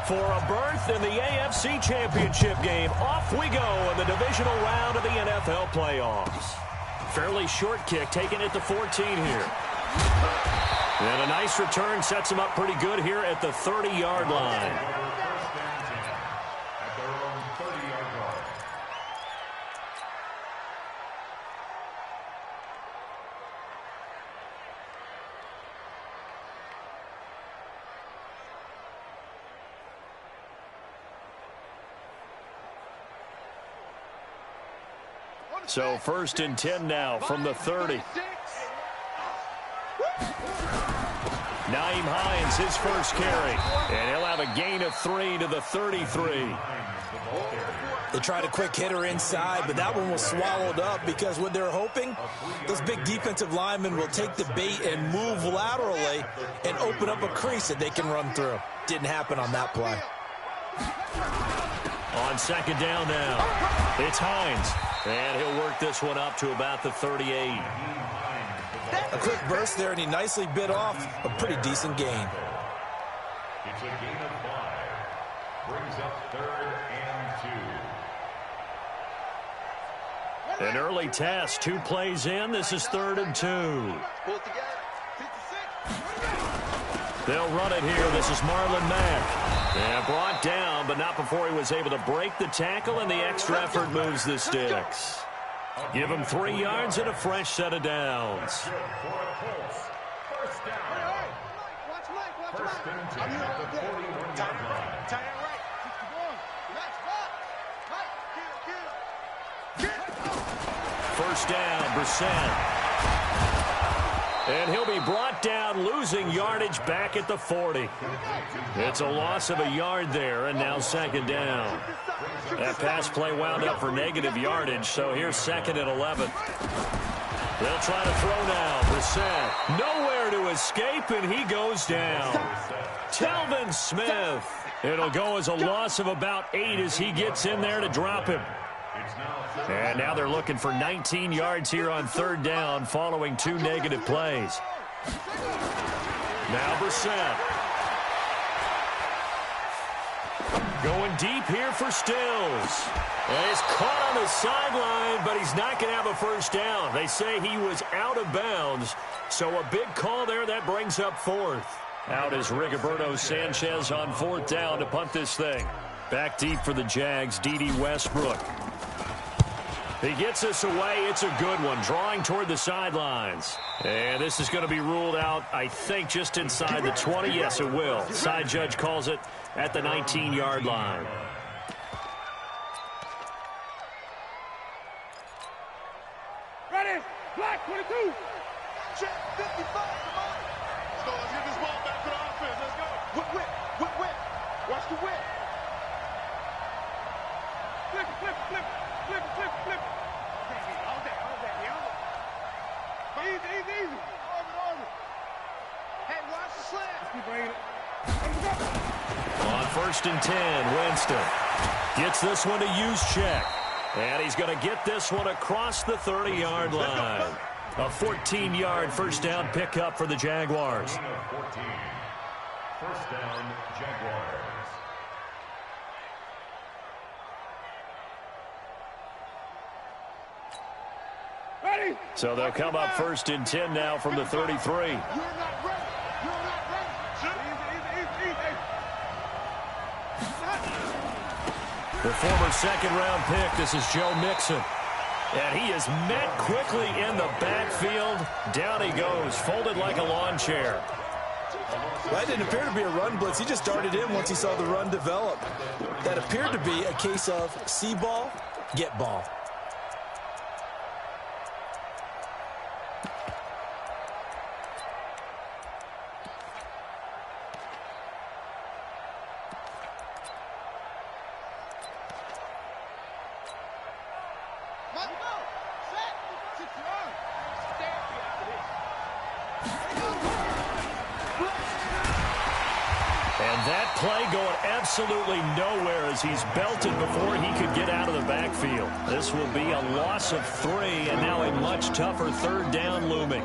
for a berth in the AFC Championship game. Off we go in the divisional round of the NFL playoffs. Fairly short kick, taking it to 14 here. And a nice return sets him up pretty good here at the 30-yard line. So 1st and 10 now from the 30. Nyheim Hines, his first carry. And he'll have a gain of 3 to the 33. They tried a quick hitter inside, but that one was swallowed up because what they're hoping, those big defensive linemen will take the bait and move laterally and open up a crease that they can run through. Didn't happen on that play. On 2nd down now, it's Hines. And he'll work this one up to about the 38. A quick burst there, and he nicely bit off a pretty decent gain. It's a gain of 5. Brings up 3rd and 2. An early test, 2 plays in. This is 3rd and 2. They'll run it here. This is Marlon Mack. And brought down, but not before he was able to break the tackle, and the extra effort moves the sticks. Give him 3 yards and a fresh set of downs. First down. First and 10 at the 41-yard line. First down, Brissett. And he'll be brought down, losing yardage back at the 40. It's a loss of a yard there, and now 2nd down. That pass play wound up for negative yardage, so here's 2nd and 11. They'll try to throw now. Brissett nowhere to escape, and he goes down. Telvin Smith. It'll go as a loss of about 8 as he gets in there to drop him. And now they're looking for 19 yards here on 3rd down following 2 negative plays. Now Brissett. Going deep here for Stills. And he's caught on the sideline, but he's not going to have a first down. They say he was out of bounds, so a big call there. That brings up 4th. Out is Rigoberto Sanchez on 4th down to punt this thing. Back deep for the Jags, D.D. Westbrook. He gets this away. It's a good one, drawing toward the sidelines. And this is going to be ruled out, I think, just inside the 20. Yes, it will. Side judge calls it at the 19-yard line. Ready, black 22. Check 55, come on. Let's go, let's get this ball back to the offense. Let's go. Whip, whip, whip, whip. Watch the whip. Flip, flip, flip, flip, flip, flip. All day, yeah. Easy, easy, easy. Over. Hey, watch the slam. Keep bringing it. On 1st and 10, Winston gets this one to use check. And he's going to get this one across the 30-yard line. A 14-yard first down pickup for the Jaguars. 14. First down, Jaguars. Ready? So they'll come up 1st and 10 now from the 33. You're not ready. You're not ready. Easy, easy, easy. The former 2nd-round pick, this is Joe Mixon. And he is met quickly in the backfield. Down he goes, folded like a lawn chair. That didn't appear to be a run blitz. He just darted in once he saw the run develop. That appeared to be a case of see ball, get ball. That play going absolutely nowhere as he's belted before he could get out of the backfield. This will be a loss of 3, and now a much tougher 3rd down looming.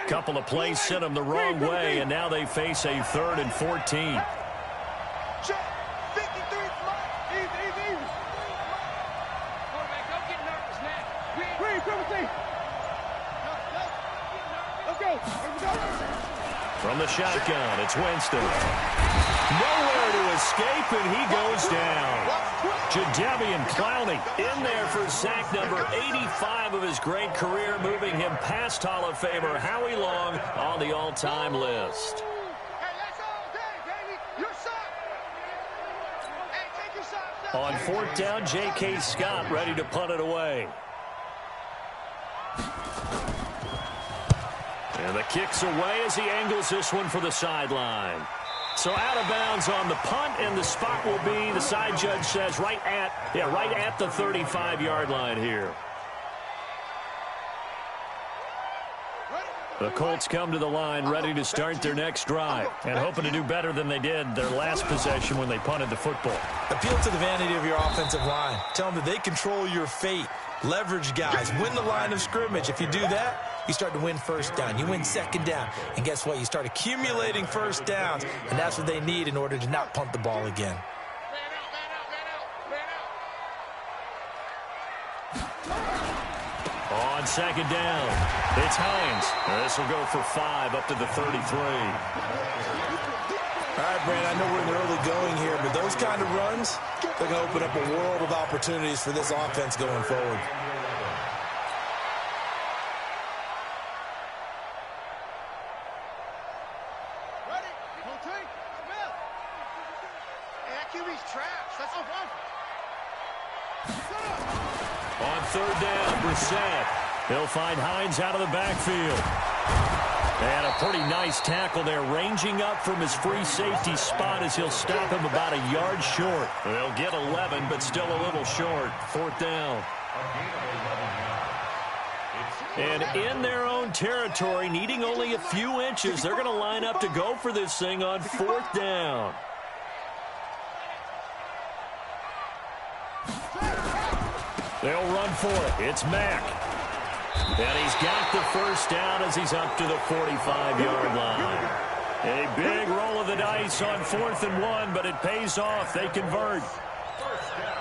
Couple of plays sent them the wrong way, and now they face a 3rd and 14. Check. 53 flat. Easy. Quarterback, don't get nervous now. Green, 17. Let's go. Here we go. From the shotgun, it's Winston. Nowhere to escape, and he goes down. Jadeveon Clowney in there for sack number 85 of his great career, moving him past Hall of Famer Howie Long on the all-time list. Hey, that's all day, baby. Your shot. Hey, take your shot. On 4th down, J.K. Scott ready to punt it away. And the kick's away as he angles this one for the sideline. So out of bounds on the punt, and the spot will be, the side judge says, right at the 35-yard line here. The Colts come to the line ready to start their next drive and hoping to do better than they did their last possession when they punted the football. Appeal to the vanity of your offensive line. Tell them that they control your fate. Leverage guys. Win the line of scrimmage. If you do that, you start to win 1st down. You win 2nd down. And guess what? You start accumulating 1st downs. And that's what they need in order to not punt the ball again. On 2nd down, it's Hines. This will go for 5 up to the 33. All right, Brand, I know we're in the early going here, but those kind of runs, they're going to open up a world of opportunities for this offense going forward. Ready? Full tank. Smith. Hey, that QB's trash. That's off. On 3rd down, Brissett. He'll find Hines out of the backfield. And a pretty nice tackle there, ranging up from his free safety spot as he'll stop him about a yard short. They'll get 11, but still a little short. 4th down. And in their own territory, needing only a few inches, they're going to line up to go for this thing on 4th down. They'll run for it. It's Mack. And he's got the 1st down as he's up to the 45-yard line. A big roll of the dice on 4th and 1, but it pays off. They convert. 1st down.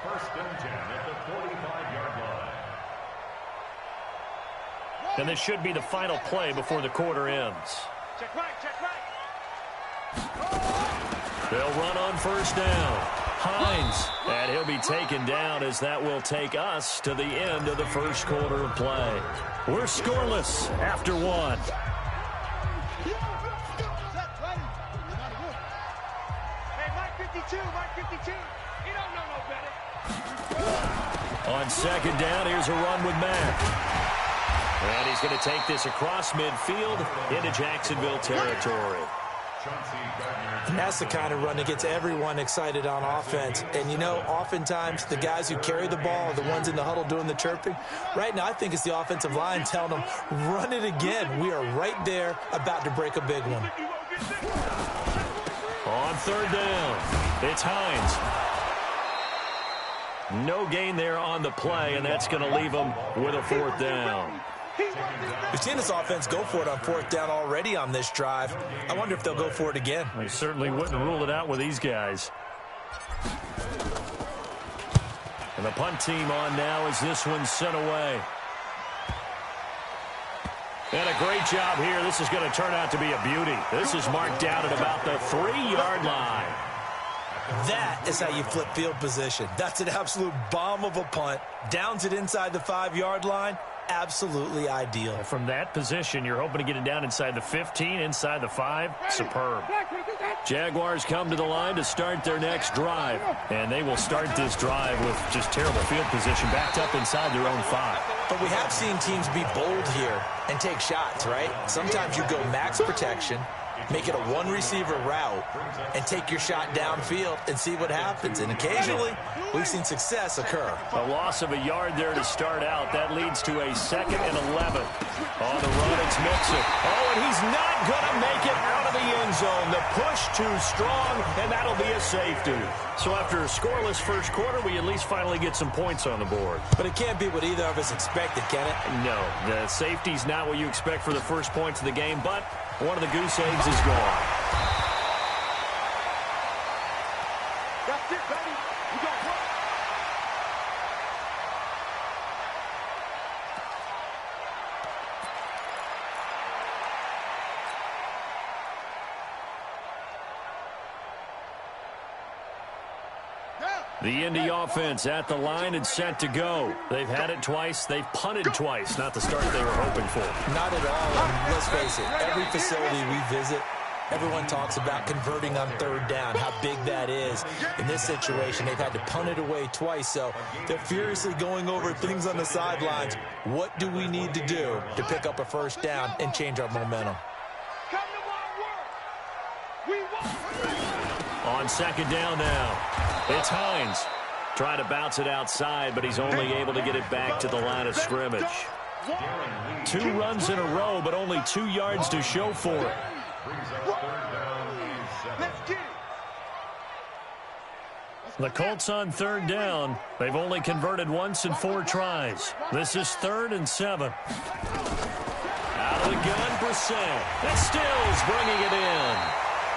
1st and 10 at the 45-yard line. And this should be the final play before the quarter ends. Check right. They'll run on 1st down. Hines, and he'll be taken down as that will take us to the end of the 1st quarter of play. We're scoreless after 1. Hey, Mike 52. He don't know no better. On 2nd down, here's a run with Mack. And he's going to take this across midfield into Jacksonville territory. And that's the kind of run that gets everyone excited on offense. And, you know, oftentimes the guys who carry the ball are the ones in the huddle doing the chirping. Right now, I think it's the offensive line telling them, run it again. We are right there about to break a big one. On 3rd down, it's Hines. No gain there on the play, and that's going to leave them with a 4th down. We've seen this offense go for it on 4th down already on this drive. I wonder if they'll go for it again. They certainly wouldn't rule it out with these guys. And the punt team on now as this one's sent away. And a great job here. This is going to turn out to be a beauty. This is marked down at about the 3-yard line. That is how you flip field position. That's an absolute bomb of a punt. Downs it inside the 5-yard line. Absolutely ideal. From that position, you're hoping to get it down inside the 15, inside the 5. Superb. Jaguars come to the line to start their next drive. And they will start this drive with just terrible field position backed up inside their own 5. But we have seen teams be bold here and take shots, right? Sometimes you go max protection, make it a one-receiver route, and take your shot downfield and see what happens. And occasionally, we've seen success occur. A loss of a yard there to start out. That leads to a 2nd and 11. On the run, it's Mixon. Oh, and he's not going to make it out of the end zone. The push too strong, and that'll be a safety. So after a scoreless first quarter, we at least finally get some points on the board. But it can't be what either of us expected, can it? No, the safety's not what you expect for the first points of the game, but one of the goose eggs is gone. That's it, baby. We got one. The Indy offense at the line and set to go. They've had it twice. They've punted twice. Not the start they were hoping for. Not at all. And let's face it, every facility we visit, everyone talks about converting on third down, how big that is. In this situation, they've had to punt it away twice, so they're furiously going over things on the sidelines. What do we need to do to pick up a first down and change our momentum? Come to my work. We want. On second down now, it's Hines. Trying to bounce it outside, but he's only able to get it back to the line of scrimmage. 2 runs in a row, but only 2 yards to show for it. Let's get it. The Colts on third down. They've only converted once in 4 tries. This is 3rd and 7. Out of the gun, Brissett. And Stills bringing it in.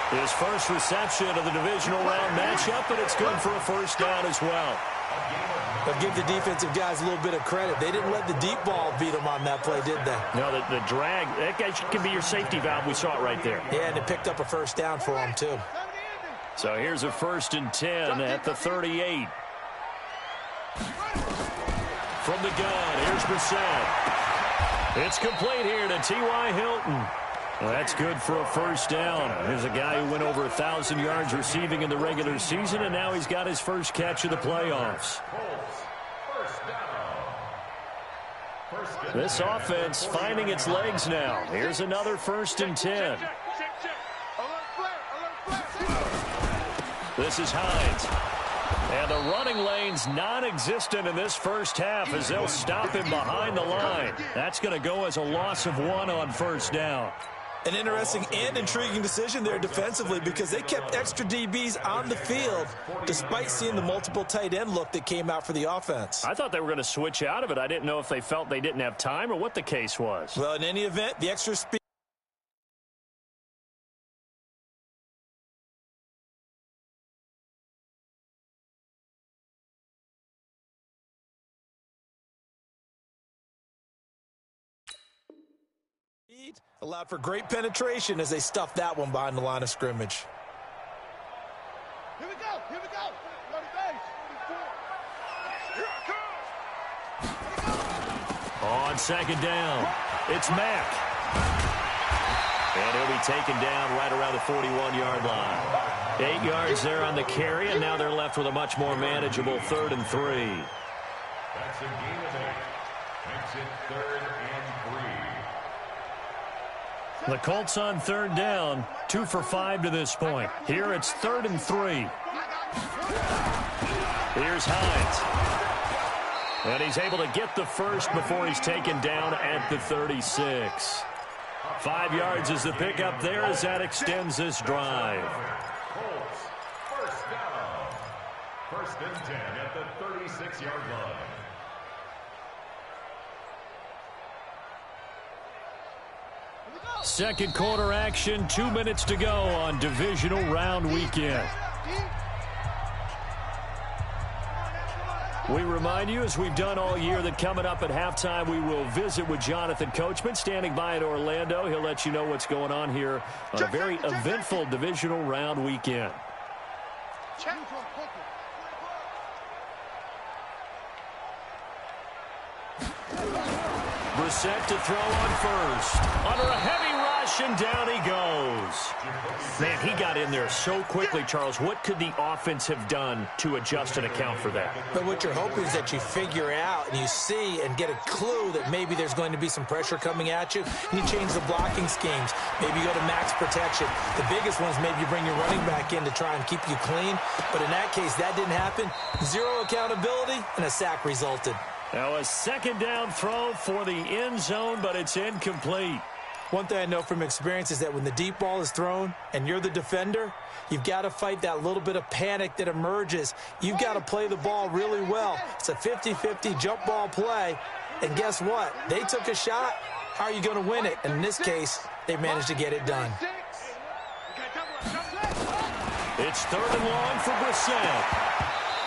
His first reception of the divisional round matchup, but it's good for a first down as well. But give the defensive guys a little bit of credit. They didn't let the deep ball beat them on that play, did they? No, the drag, that guy can be your safety valve. We saw it right there. Yeah, and it picked up a first down for them, too. So here's a 1st and 10 at the 38. From the gun, here's Brissett. It's complete here to T.Y. Hilton. Well, that's good for a first down. Here's a guy who went over 1,000 yards receiving in the regular season, and now he's got his first catch of the playoffs. This offense finding its legs now. Here's another 1st and 10. This is Hines. And the running lane's non-existent in this first half as they'll stop him behind the line. That's going to go as a loss of 1 on first down. An interesting and intriguing decision there defensively because they kept extra DBs on the field despite seeing the multiple tight end look that came out for the offense. I thought they were going to switch out of it. I didn't know if they felt they didn't have time or what the case was. Well, in any event, the extra speed. Allowed for great penetration as they stuffed that one behind the line of scrimmage. Here we go. Here we go. Run the base. Here it comes. On second down, it's Mack. And he'll be taken down right around the 41-yard line. 8 yards there on the carry, and now they're left with a much more manageable 3rd and 3. That's a gain of 8. Makes it 3rd and 3. The Colts on third down, 2 for 5 to this point. Here it's 3rd and 3. Here's Hines. And he's able to get the first before he's taken down at the 36. 5 yards is the pickup there as that extends this drive. Colts, first down. 1st and 10 at the 36-yard line. Second quarter action, 2 minutes to go on divisional round weekend. We remind you, as we've done all year, that coming up at halftime, we will visit with Jonathan Coachman, standing by in Orlando. He'll let you know what's going on here on a very eventful divisional round weekend. Brissett to throw on first. Under a heavy rush, and down he goes. Man, he got in there so quickly, Charles. What could the offense have done to adjust and account for that? But what you're hoping is that you figure out and you see and get a clue that maybe there's going to be some pressure coming at you, and you change the blocking schemes. Maybe you go to max protection. The biggest one is maybe you bring your running back in to try and keep you clean. But in that case, that didn't happen. Zero accountability, and a sack resulted. Now a second down throw for the end zone, but it's incomplete. One thing I know from experience is that when the deep ball is thrown and you're the defender, you've got to fight that little bit of panic that emerges. You've got to play the ball really well. It's a 50-50 jump ball play. And guess what? They took a shot. How are you going to win it? And in this case, they managed to get it done. It's 3rd and long for Brissett.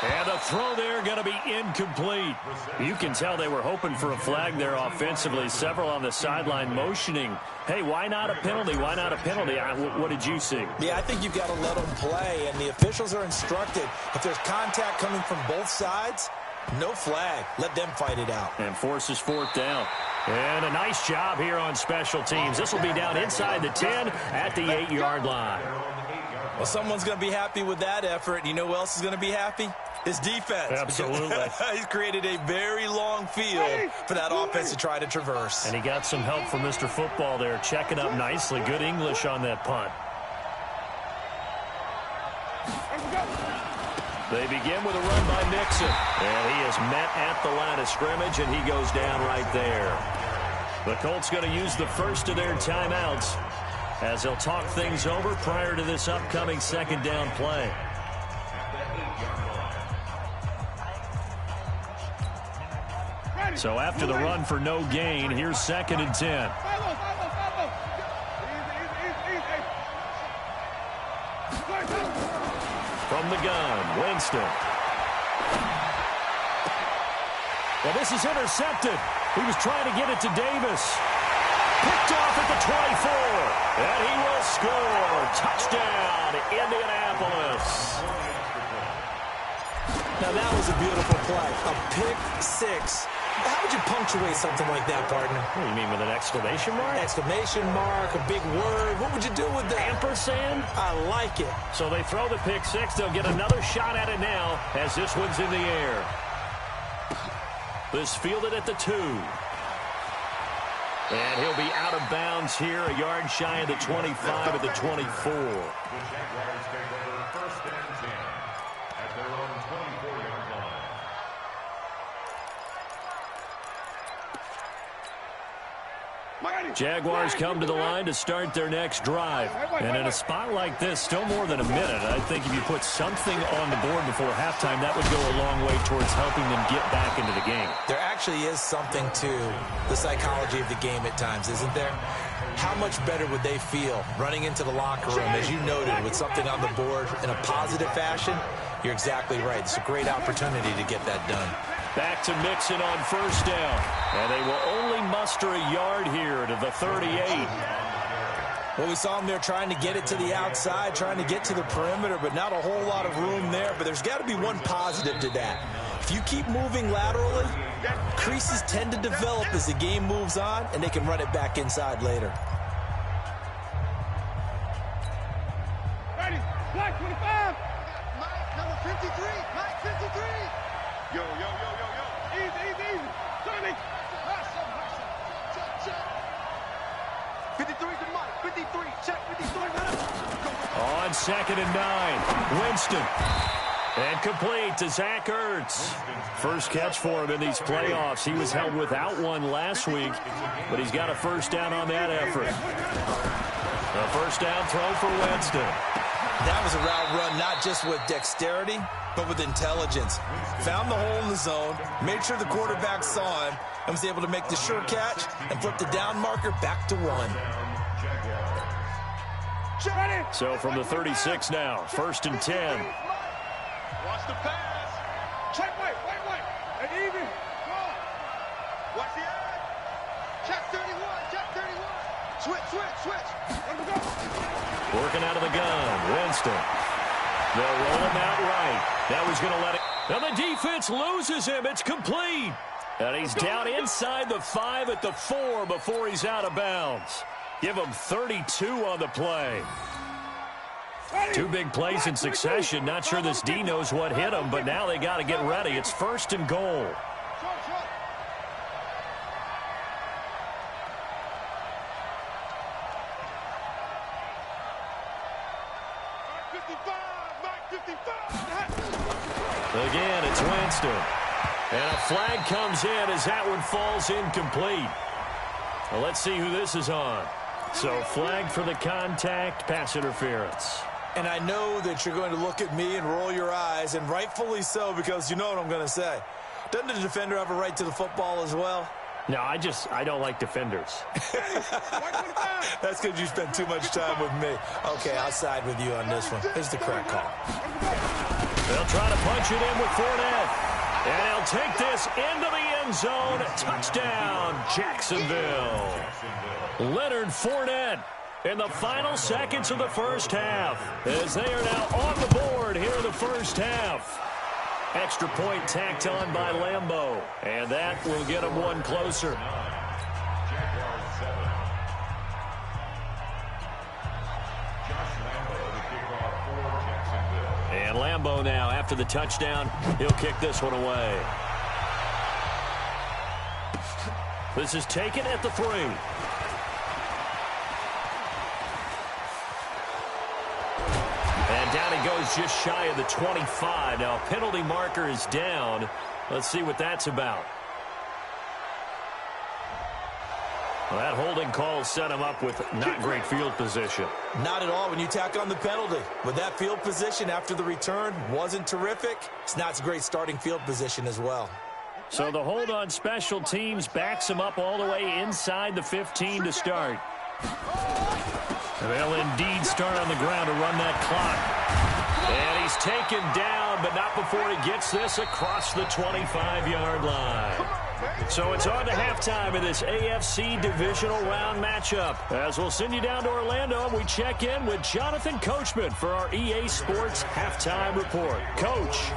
And the throw there going to be incomplete. You can tell they were hoping for a flag there offensively. Several on the sideline motioning. Hey, why not a penalty? Why not a penalty? What did you see? Yeah, I think you've got to let them play. And the officials are instructed, if there's contact coming from both sides, no flag. Let them fight it out. And forces 4th down. And a nice job here on special teams. This will be down inside the 10 at the 8-yard line. Well, someone's going to be happy with that effort. And you know who else is going to be happy? His defense. Absolutely. He's created a very long field for that offense to try to traverse. And he got some help from Mr. Football there, checking up nicely. Good English on that punt. They begin with a run by Mixon. And he is met at the line of scrimmage, and he goes down right there. The Colts going to use the first of their timeouts as they'll talk things over prior to this upcoming second down play. So after the run for no gain, here's 2nd and 10. From the gun, Winston. Well, this is intercepted. He was trying to get it to Davis. Picked off at the 24. And he will score. Touchdown, Indianapolis. Now, that was a beautiful play. A pick six. How would you punctuate something like that, partner? What do you mean, with an exclamation mark? Exclamation mark, a big word. What would you do with that? Ampersand? I like it. So they throw the pick six. They'll get another shot at it now as this one's in the air. This fielded at the 2. And he'll be out of bounds here, a yard shy of the 25 of the 24. The Jaguars take over 1st and 10 at their own 24-yard line. Jaguars come to the line to start their next drive. And in a spot like this, still more than a minute, I think if you put something on the board before halftime, that would go a long way towards helping them get back into the game. There actually is something to the psychology of the game at times, isn't there? How much better would they feel running into the locker room, as you noted, with something on the board in a positive fashion? You're exactly right. It's a great opportunity to get that done. Back to Mixon on 1st down. And they will only muster a yard here to the 38. Well, we saw them there trying to get it to the outside, trying to get to the perimeter, but not a whole lot of room there. But there's got to be one positive to that. If you keep moving laterally, creases tend to develop as the game moves on, and they can run it back inside later. Ready, Black 25. Mike, number 53. Mike, 53. Yo, yo, yo, yo, yo. Easy, easy, easy. Johnny. Hustle, hustle. Check, check. 53 to Mike. 53. Check, 53. On 2nd and 9, Winston. And complete to Zach Ertz. First catch for him in these playoffs. He was held without one last week, but he's got a 1st down on that effort. A 1st down throw for Winston. That was a route run not just with dexterity, but with intelligence. Found the hole in the zone, made sure the quarterback saw him, and was able to make the sure catch and flip the down marker back to 1. So from the 36 now, 1st and 10. Watch the pass. Check, wait. And even. Go. Watch the edge. Check 31. Switch. Let him go. Working out of the gun, Winston. They'll roll him out right. Now he's going to let it. Now the defense loses him. It's complete. And he's down inside the 5 at the 4 before he's out of bounds. Give him 32 on the play. 2 big plays in succession. Not sure this D knows what hit him, but now they got to get ready. It's 1st and goal. Short. Mike 55. Again, it's Winston. And a flag comes in as that one falls incomplete. Well, let's see who this is on. So flag for the contact, pass interference. And I know that you're going to look at me and roll your eyes, and rightfully so, because you know what I'm going to say. Doesn't the defender have a right to the football as well? No, I don't like defenders. That's because you spend too much time with me. Okay, I'll side with you on this one. Here's the correct call. They'll try to punch it in with Fournette. And he'll take this into the end zone. Touchdown, Jacksonville. Leonard Fournette in the final seconds of the first half, as they are now on the board here in the first half. Extra point tacked on by Lambeau, and that will get them one closer. And Lambeau now, after the touchdown, he'll kick this one away. This is taken at the 3. And down he goes just shy of the 25. Now, penalty marker is down. Let's see what that's about. Well, that holding call set him up with not great field position. Not at all when you tack on the penalty. But that field position after the return wasn't terrific. It's not a great starting field position as well. So the hold on special teams backs him up all the way inside the 15 to start. They'll indeed start on the ground to run that clock. And he's taken down, but not before he gets this across the 25-yard line. So it's on to halftime of this AFC divisional round matchup. As we'll send you down to Orlando, and we check in with Jonathan Coachman for our EA Sports Halftime Report. Coach.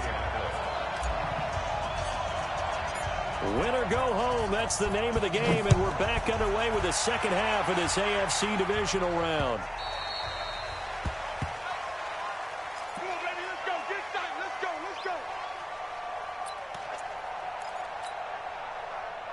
Win or go home, that's the name of the game, and we're back underway with the second half of this AFC divisional round. Come on, baby, let's go. Get tight. Let's go. Let's go.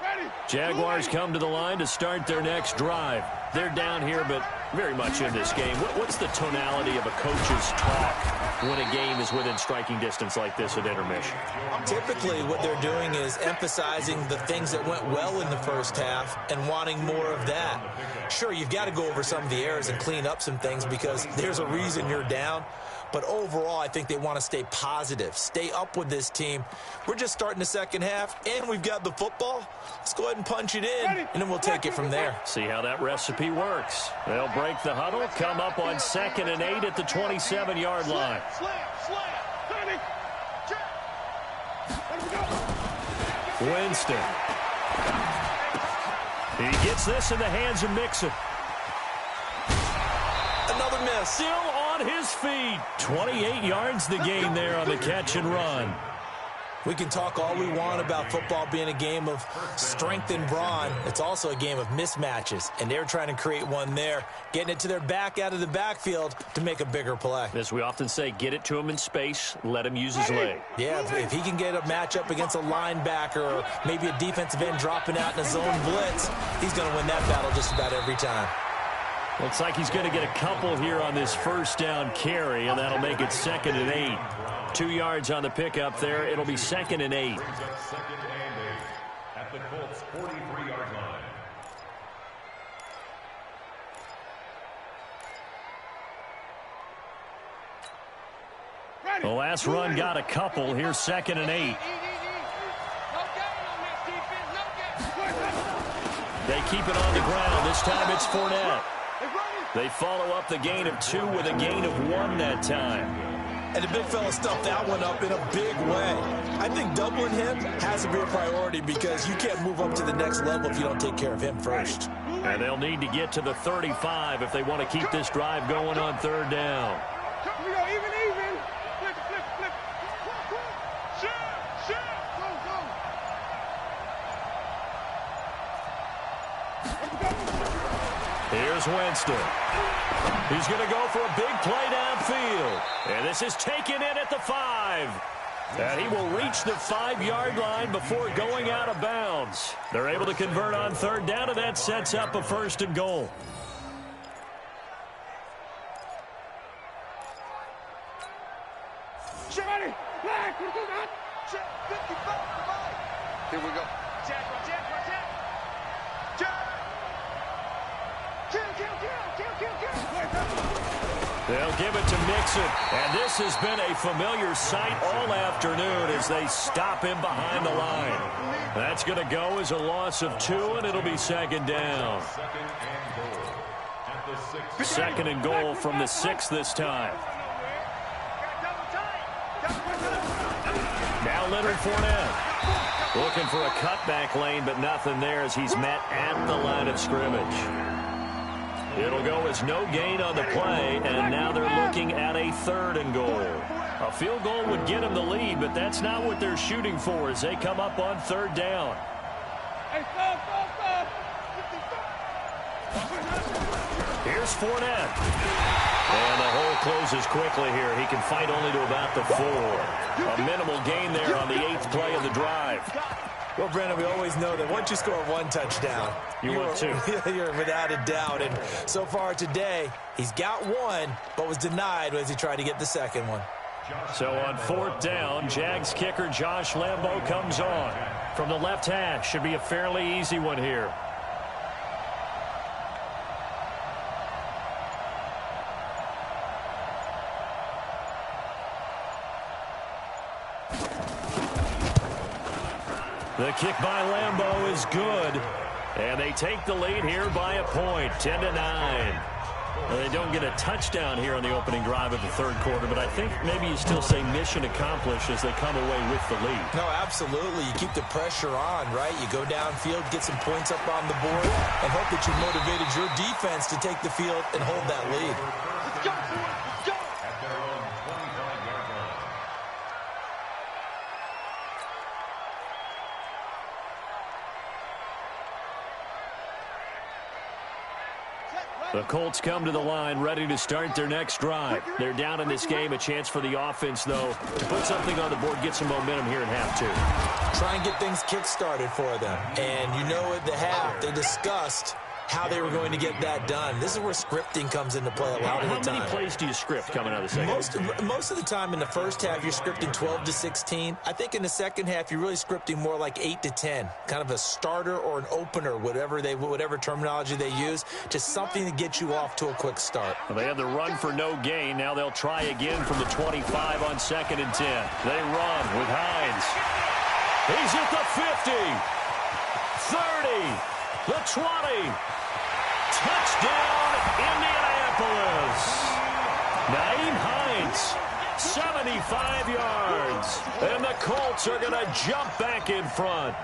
Ready. Jaguars come to the line to start their next drive. They're down here, but very much in this game. What's the tonality of a coach's talk when a game is within striking distance like this at intermission? Typically, what they're doing is emphasizing the things that went well in the first half and wanting more of that. Sure, you've got to go over some of the errors and clean up some things because there's a reason you're down. But overall, I think they want to stay positive, stay up with this team. We're just starting the second half, and we've got the football. Let's go ahead and punch it in, and then we'll take it from there. See how that recipe works. They'll break the huddle, come up on 2nd and 8 at the 27-yard line. Winston. He gets this in the hands of Mixon. Another miss. Still on his feet. 28 yards the gain there on the catch and run. We can talk all we want about football being a game of strength and brawn. It's also a game of mismatches, and they're trying to create one there, getting it to their back out of the backfield to make a bigger play. As we often say, get it to him in space, let him use his leg. Yeah, if he can get a matchup against a linebacker or maybe a defensive end dropping out in a zone blitz, he's going to win that battle just about every time. Looks like he's going to get a couple here on this first down carry, and that'll make it 2nd and 8. 2 yards on the pickup there. It'll be 2nd and 8. At the Colts' 43-yard line. The last run got a couple. Here's 2nd and 8. They keep it on the ground. This time it's Fournette. They follow up the gain of 2 with a gain of 1 that time. And the big fella stuffed that one up in a big way. I think doubling him has to be a priority because you can't move up to the next level if you don't take care of him first. And they'll need to get to the 35 if they want to keep this drive going on 3rd down. Here we go, even. Flip. Shoot. Go. Here's Winston. He's going to go for a big play downfield. And this is taken in at the 5. And he will reach the 5-yard line before going out of bounds. They're able to convert on 3rd down, and that sets up a 1st and goal. Ready. Flag. Check, 55, Mike. Here we go. Check. They'll give it to Mixon, and this has been a familiar sight all afternoon as they stop him behind the line. That's going to go as a loss of 2, and it'll be second down. Second and goal from the 6 this time. Now Leonard Fournette looking for a cutback lane, but nothing there as he's met at the line of scrimmage. It'll go as no gain on the play, and now they're looking at a 3rd and goal. A field goal would get them the lead, but that's not what they're shooting for as they come up on 3rd down. Here's Fournette. And the hole closes quickly here. He can fight only to about the 4. A minimal gain there on the 8th play of the drive. Well, Brandon, we always know that once you score 1 touchdown, you're 2. You're without a doubt. And so far today, he's got 1, but was denied as he tried to get the 2nd one. So on 4th down, Jags kicker Josh Lambo comes on from the left hash. Should be a fairly easy one here. The kick by Lambo is good, and they take the lead here by a point, 10-9. They don't get a touchdown here on the opening drive of the 3rd quarter, but I think maybe you still say mission accomplished as they come away with the lead. No, absolutely. You keep the pressure on, right? You go downfield, get some points up on the board, and hope that you motivated your defense to take the field and hold that lead. Let's go, let's go. The Colts come to the line ready to start their next drive. They're down in this game. A chance for the offense, though, to put something on the board, get some momentum here in half 2. Try and get things kick-started for them. And you know at the half, they discussed how they were going to get that done. This is where scripting comes into play a lot of the time. How many plays do you script coming out of the second? Most of the time in the first half, you're scripting 12 to 16. I think in the second half, you're really scripting more like 8 to 10. Kind of a starter or an opener, whatever terminology they use, just something to get you off to a quick start. Well, they have the run for no gain. Now they'll try again from the 25 on 2nd and 10. They run with Hines. He's at the 50, 30, the 20. Touchdown, Indianapolis. Naeem Hines, 75 yards. And the Colts are going to jump back in front.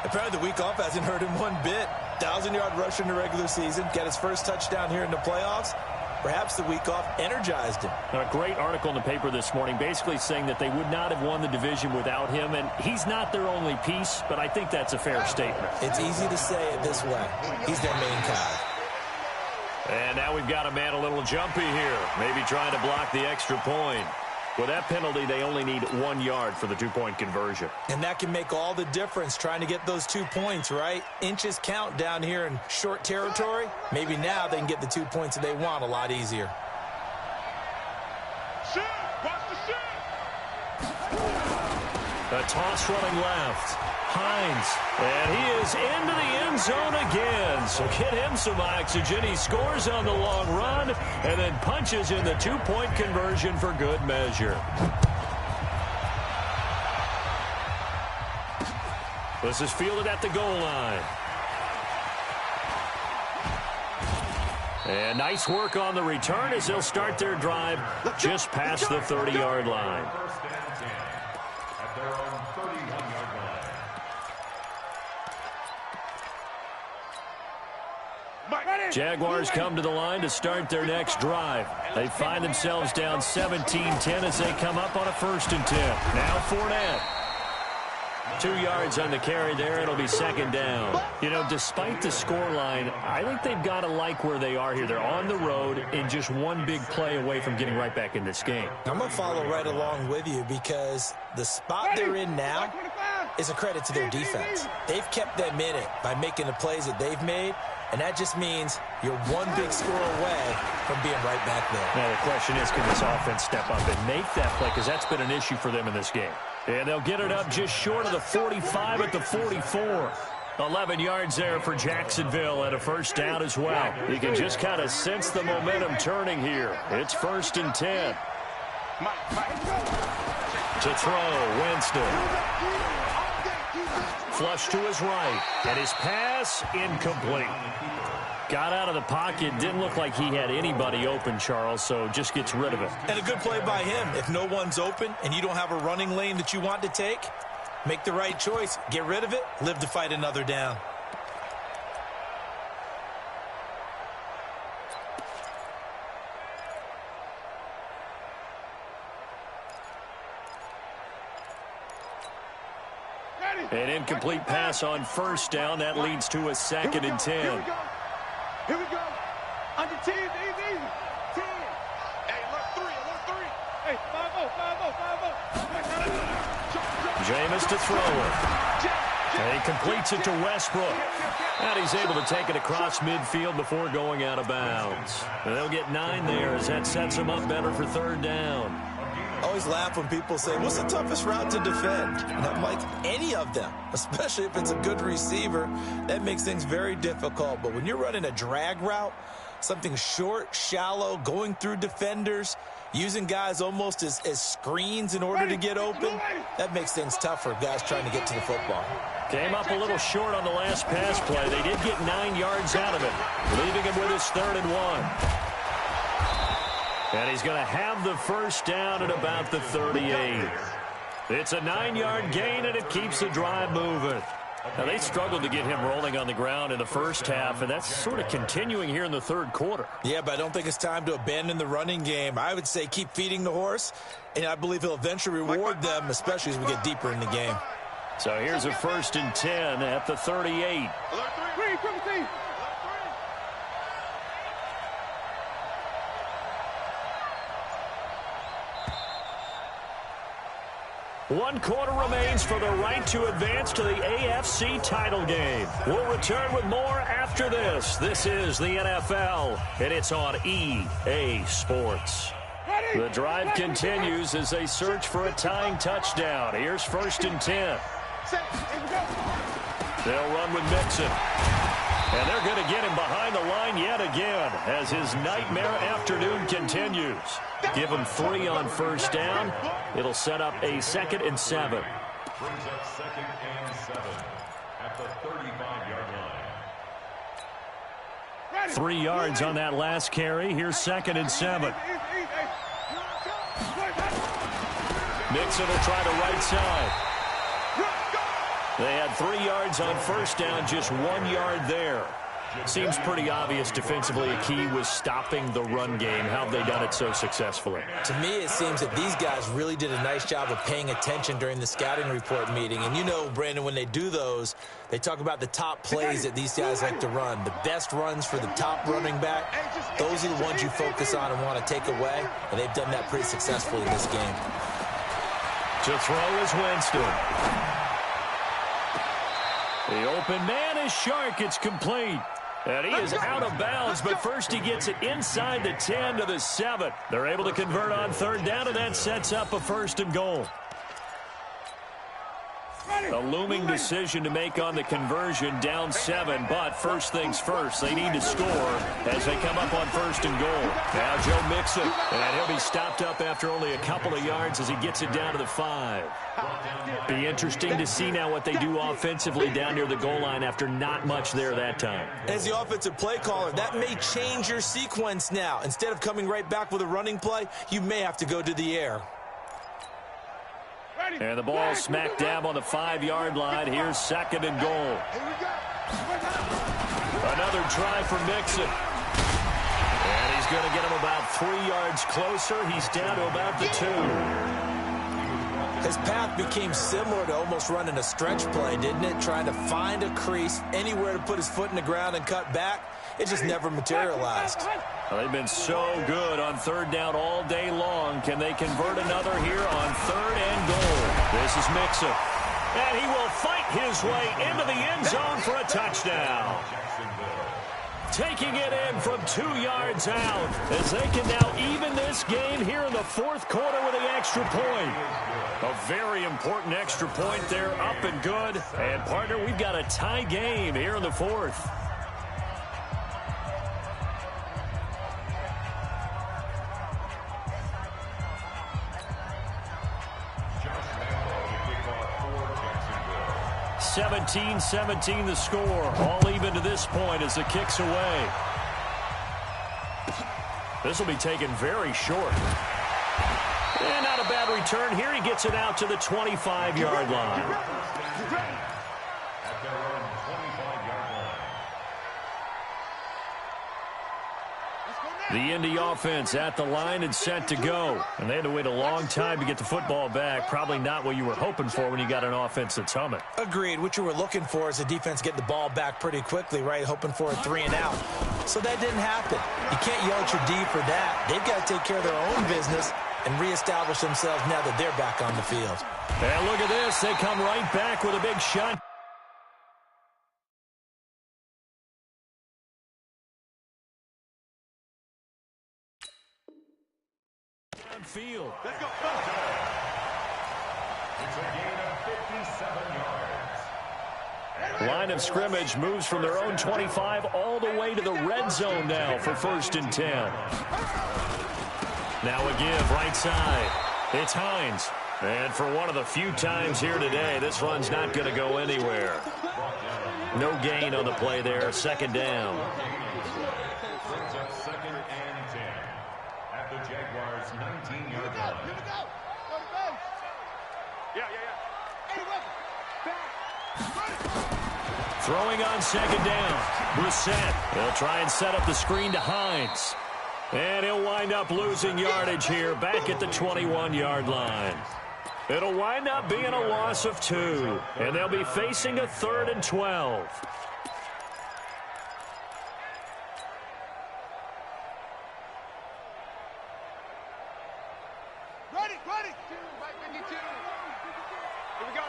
Apparently the week off hasn't hurt him one bit. 1,000-yard rusher in the regular season. Got his first touchdown here in the playoffs. Perhaps the week off energized him. A great article in the paper this morning basically saying that they would not have won the division without him, and he's not their only piece, but I think that's a fair statement. It's easy to say it this way. He's their main guy. And now we've got a man a little jumpy here, maybe trying to block the extra point. With that penalty, they only need 1 yard for the 2-point conversion. And that can make all the difference trying to get those 2 points, right? Inches count down here in short territory. Maybe now they can get the 2 points that they want a lot easier. Shoot! Watch the shoot! A toss running left. Hines, and he is into the end zone again. So get him some oxygen. He scores on the long run and then punches in the 2-point conversion for good measure. This is fielded at the goal line. And nice work on the return as they'll start their drive just past the 30-yard line. Jaguars come to the line to start their next drive. They find themselves down 17-10 as they come up on a 1st and 10. Now Fournette. 2 yards on the carry there. It'll be 2nd down. You know, despite the scoreline, I think they've got to like where they are here. They're on the road and just one big play away from getting right back in this game. I'm going to follow right along with you because the spot they're in now is a credit to their defense. They've kept them in it by making the plays that they've made. And that just means you're one big score away from being right back there. Now the question is, can this offense step up and make that play? Because that's been an issue for them in this game. And they'll get it up just short of the 45 at the 44. 11 yards there for Jacksonville and a first down as well. You can just kind of sense the momentum turning here. It's 1st and 10. To throw, Winston. Flush to his right. And his pass incomplete. Got out of the pocket. Didn't look like he had anybody open, Charles, so just gets rid of it. And a good play by him. If no one's open and you don't have a running lane that you want to take, make the right choice. Get rid of it. Live to fight another down. An incomplete pass on first down. That leads to a 2nd and 10. Here we go. Under 10, easy. 10. Hey, alert 3. Hey, 5-0. Jameis to throw it. And he completes it to Westbrook. And he's able to take it across midfield before going out of bounds. And they'll get 9 there as that sets them up better for 3rd down. I always laugh when people say, what's the toughest route to defend? And I'm like, any of them, especially if it's a good receiver. That makes things very difficult. But when you're running a drag route, something short, shallow, going through defenders, using guys almost as screens in order to get open, that makes things tough for guys trying to get to the football. Came up a little short on the last pass play. They did get 9 yards out of it, leaving him with his 3rd and 1. And he's going to have the first down at about the 38. It's a 9-yard gain, and it keeps the drive moving. Now, they struggled to get him rolling on the ground in the first half, and that's sort of continuing here in the 3rd quarter. Yeah, but I don't think it's time to abandon the running game. I would say keep feeding the horse, and I believe he'll eventually reward them, especially as we get deeper in the game. So here's a 1st and 10 at the 38. Alert 3, triple team. 1 quarter remains for the right to advance to the AFC title game. We'll return with more after this. This is the NFL, and it's on EA Sports. The drive continues as they search for a tying touchdown. Here's 1st and 10. They'll run with Mixon. And they're going to get him behind the line yet again as his nightmare afternoon continues. Give him 3 on first down. It'll set up a 2nd and 7. Brings up 2nd and 7 at the 35-yard line. 3 yards on that last carry. Here's 2nd and 7. Mixon will try the right side. They had 3 yards on first down, just 1 yard there. Seems pretty obvious defensively a key was stopping the run game. How have they done it so successfully? To me, it seems that these guys really did a nice job of paying attention during the scouting report meeting. And you know, Brandon, when they do those, they talk about the top plays that these guys like to run. The best runs for the top running back, those are the ones you focus on and want to take away. And they've done that pretty successfully in this game. To throw is Winston. The open man is Shark. It's complete. And he is out of bounds, but first he gets it inside the 10 to the 7. They're able to convert on 3rd down, and that sets up a 1st and goal. A looming decision to make on the conversion, down 7, but first things first, they need to score as they come up on 1st and goal. Now Joe Mixon, and he'll be stopped up after only a couple of yards as he gets it down to the 5. Be interesting to see now what they do offensively down near the goal line after not much there that time. As the offensive play caller, that may change your sequence now. Instead of coming right back with a running play, you may have to go to the air. And the ball smack dab on the 5-yard line. Here's 2nd and goal. Another try for Mixon. And he's going to get him about 3 yards closer. He's down to about the 2. His path became similar to almost running a stretch play, didn't it? Trying to find a crease, anywhere to put his foot in the ground and cut back. It just never materialized. Well, they've been so good on 3rd down all day long. Can they convert another here on 3rd and goal? This is Mixon. And he will fight his way into the end zone for a touchdown. taking it in from 2 yards out as they can now even this game here in the fourth quarter with the extra point. A very important extra point there, up and good. And, partner, we've got a tie game here in the fourth. Josh 17-17 the score. All even to this point as the kick's away. This will be taken very short. And not a bad return here. He gets it out to the 25-yard line. At their own 25-yard line. The Indy offense at the line and set to go. And they had to wait a long time to get the football back. Probably not what you were hoping for when you got an offense that's humming. Agreed. What you were looking for is the defense getting the ball back pretty quickly, right? Hoping for a 3 and out. So that didn't happen. You can't yell at your D for that. They've got to take care of their own business and reestablish themselves now that they're back on the field. And look at this. They come right back with a big shot. Field. Let's go. It's a gain of 57 yards. Line of scrimmage moves from their own 25 all the way to the red zone now for 1st and 10. Now a give right side. It's Hines. And for one of the few times here today, this run's not going to go anywhere. No gain on the play there. 2nd down. Brings up 2nd and 10 at the Jaguars' 19-yard line. Throwing on 2nd down. Brissett. They'll try and set up the screen to Hines. And he'll wind up losing yardage here back at the 21-yard line. It'll wind up being a loss of 2. And they'll be facing a 3rd and 12. Ready. 52. Here we go.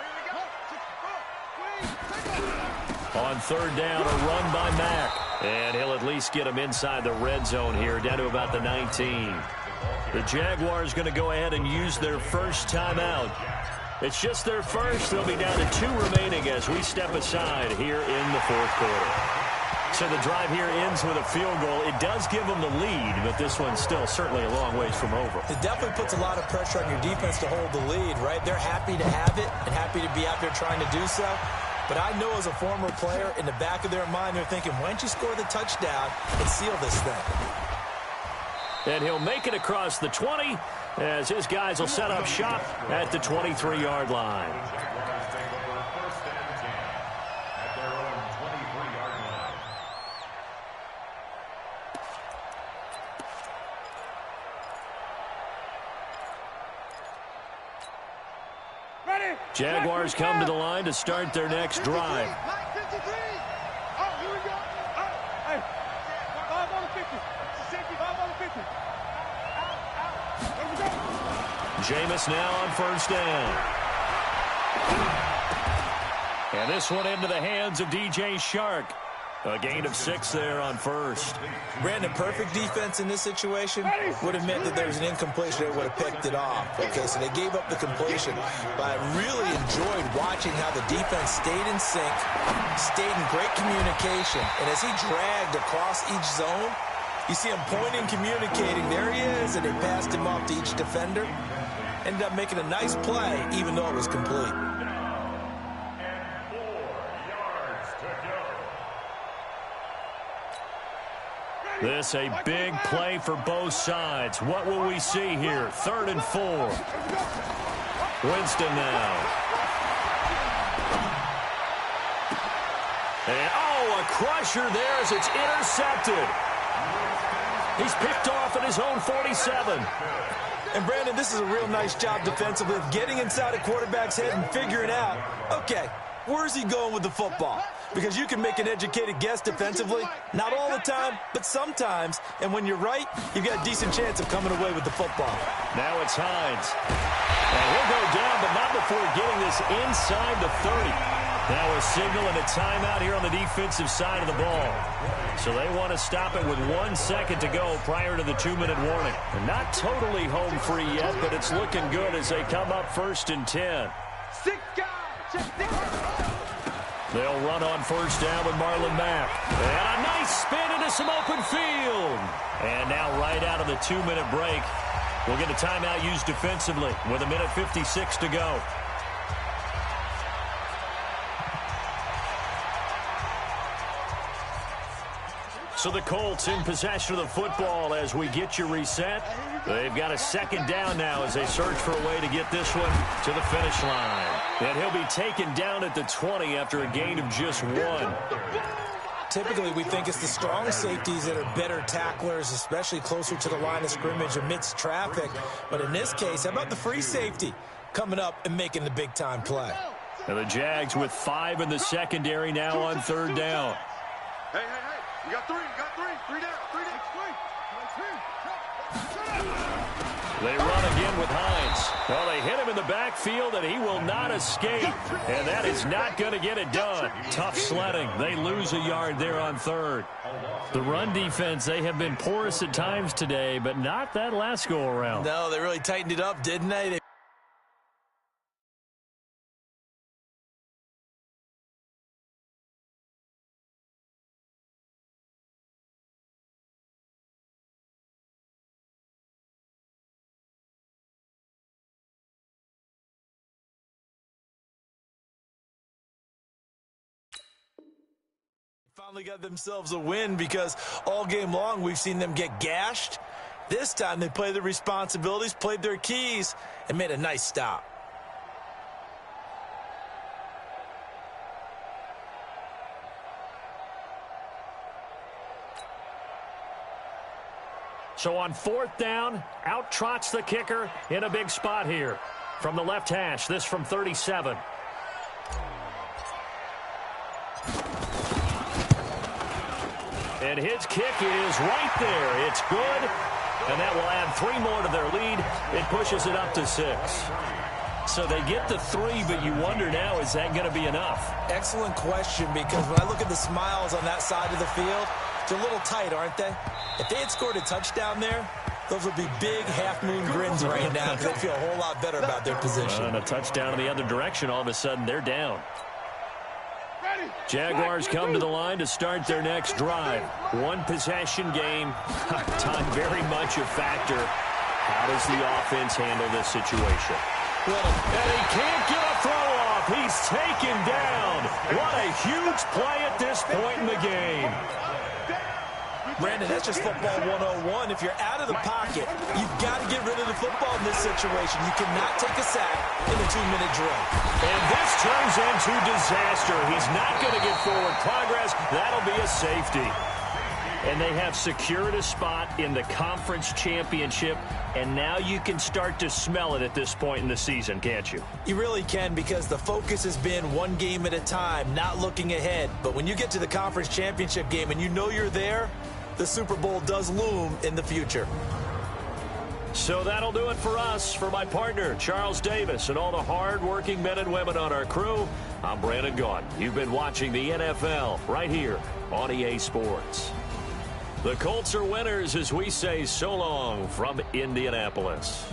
On 3rd down, a run by Mack. And he'll at least get him inside the red zone here, down to about the 19. The Jaguars going to go ahead and use their first timeout. It's just their first. They'll be down to 2 remaining as we step aside here in the fourth quarter. So the drive here ends with a field goal. It does give them the lead, but this one's still certainly a long ways from over. It definitely puts a lot of pressure on your defense to hold the lead, right? They're happy to have it and happy to be out there trying to do so. But I know as a former player, in the back of their mind, they're thinking, why don't you score the touchdown and seal this thing? And he'll make it across the 20 as his guys will set up shop at the 23-yard line. Jaguars take over 1st and 10 at their own 23-yard line. Jaguars come to the line to start their next drive. 53. Oh, here we go. Hey, 5 on the 50. 5 on the 50. There we go. Jameis now on 1st down. And this one into the hands of DJ Shark. A gain of 6 there on 1st. Brandon, perfect defense in this situation would have meant that there was an incompletion that would have picked it off. Okay, so they gave up the completion. But I really enjoyed watching how the defense stayed in sync, stayed in great communication. And as he dragged across each zone, you see him pointing, communicating. There he is, and they passed him off to each defender. Ended up making a nice play, even though it was complete. This a big play for both sides. What will we see here? 3rd and 4. Winston now. And, a crusher there as it's intercepted. He's picked off at his own 47. And, Brandon, this is a real nice job defensively of getting inside a quarterback's head and figuring out, okay, where's he going with the football? Because you can make an educated guess defensively. Not all the time, but sometimes. And when you're right, you've got a decent chance of coming away with the football. Now it's Hines. And he'll go down, but not before getting this inside the 30. Now a signal and a timeout here on the defensive side of the ball. So they want to stop it with 1 second to go prior to the 2-minute warning. They're not totally home free yet, but it's looking good as they come up 1st and 10. 6 guys. They'll run on 1st down with Marlon Mack. And a nice spin into some open field. And now right out of the 2-minute break, we'll get a timeout used defensively with 1:56 to go. So the Colts in possession of the football as we get you reset. They've got a 2nd down now as they search for a way to get this one to the finish line. And he'll be taken down at the 20 after a gain of just 1. Typically, we think it's the strong safeties that are better tacklers, especially closer to the line of scrimmage amidst traffic. But in this case, how about the free safety coming up and making the big-time play? And the Jags with 5 in the secondary now on 3rd down. Hey. You got 3. You got 3. 3 down. 3 down. They run again with Hines. Well, they hit him in the backfield, and he will not escape. And that is not going to get it done. Tough sledding. They lose a yard there on 3rd. The run defense, they have been porous at times today, but not that last go-around. No, they really tightened it up, didn't they? Finally got themselves a win because all game long we've seen them get gashed. This time they played their responsibilities, played their keys, and made a nice stop. So on 4th down, out trots the kicker in a big spot here. From the left hash, this from 37. And his kick is right there. It's good. And that will add 3 more to their lead. It pushes it up to 6. So they get the 3, but you wonder now, is that going to be enough? Excellent question, because when I look at the smiles on that side of the field, they're a little tight, aren't they? If they had scored a touchdown there, those would be big half-moon grins right now because they'd feel a whole lot better about their position. And a touchdown in the other direction, all of a sudden they're down. Jaguars come to the line to start their next drive. 1 possession game. Time very much a factor. How does the offense handle this situation? And he can't get a throw off. He's taken down. What a huge play at this point in the game. Brandon, that's just football 101. If you're out of the pocket, you've got to get rid of the football in this situation. You cannot take a sack in a 2-minute drill. And this turns into disaster. He's not going to get forward progress. That'll be a safety. And they have secured a spot in the conference championship, and now you can start to smell it at this point in the season, can't you? You really can, because the focus has been 1 game at a time, not looking ahead. But when you get to the conference championship game and you know you're there, the Super Bowl does loom in the future. So that'll do it for us. For my partner, Charles Davis, and all the hard-working men and women on our crew, I'm Brandon Gaudin. You've been watching the NFL right here on EA Sports. The Colts are winners as we say so long from Indianapolis.